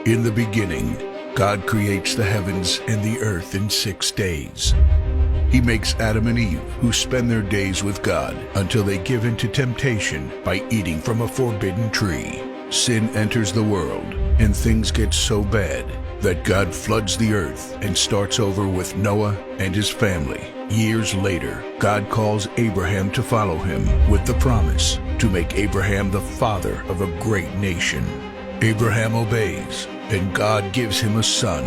In the beginning, God creates the heavens and the earth in 6 days. He makes Adam and Eve, who spend their days with God until they give in to temptation by eating from a forbidden tree. Sin enters the world, and things get so bad that God floods the earth and starts over with Noah and his family. Years later, God calls Abraham to follow him with the promise to make Abraham the father of a great nation. Abraham obeys, and God gives him a son,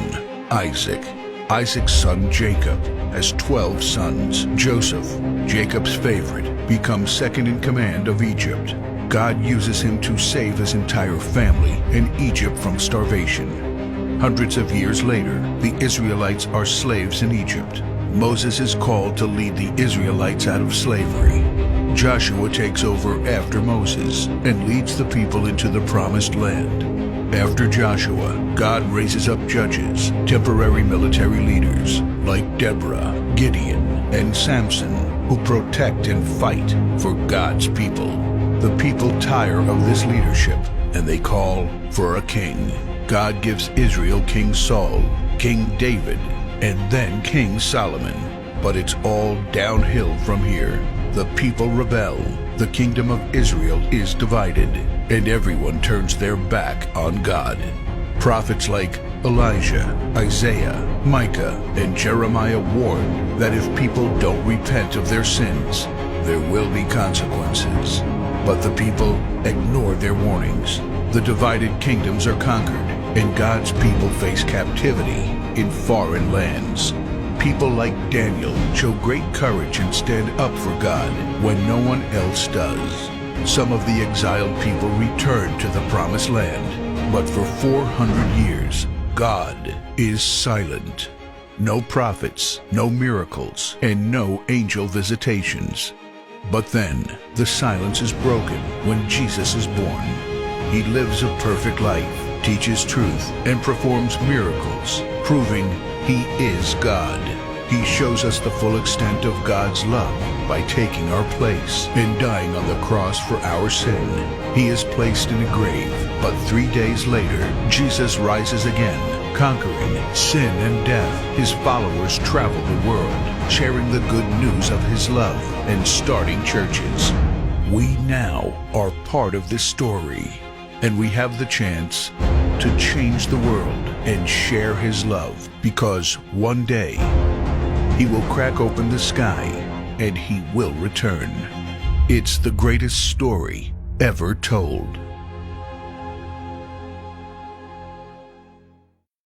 Isaac. Isaac's son Jacob has 12 sons. Joseph, Jacob's favorite, becomes second in command of Egypt. God uses him to save his entire family and Egypt from starvation. Hundreds of years later, the Israelites are slaves in Egypt. Moses is called to lead the Israelites out of slavery. Joshua takes over after Moses and leads the people into the promised land. After Joshua, God raises up judges, temporary military leaders like Deborah, Gideon, and Samson, who protect and fight for God's people. The people tire of this leadership, and they call for a king. God gives Israel King Saul, King David, and then King Solomon. But it's all downhill from here. The people rebel. The kingdom of Israel is divided, and everyone turns their back on God. Prophets like Elijah, Isaiah, Micah, and Jeremiah warn that if people don't repent of their sins, there will be consequences. But the people ignore their warnings. The divided kingdoms are conquered, and God's people face captivity in foreign lands. People like Daniel show great courage and stand up for God when no one else does. Some of the exiled people return to the promised land, but for 400 years, God is silent. No prophets, no miracles, and no angel visitations. But then, the silence is broken when Jesus is born. He lives a perfect life, teaches truth, and performs miracles, proving He is God. He shows us the full extent of God's love by taking our place and dying on the cross for our sin. He is placed in a grave, but 3 days later, Jesus rises again, conquering sin and death. His followers travel the world, sharing the good news of His love and starting churches. We now are part of this story, and we have the chance to change the world and share His love, because one day He will crack open the sky and He will return. It's the greatest story ever told.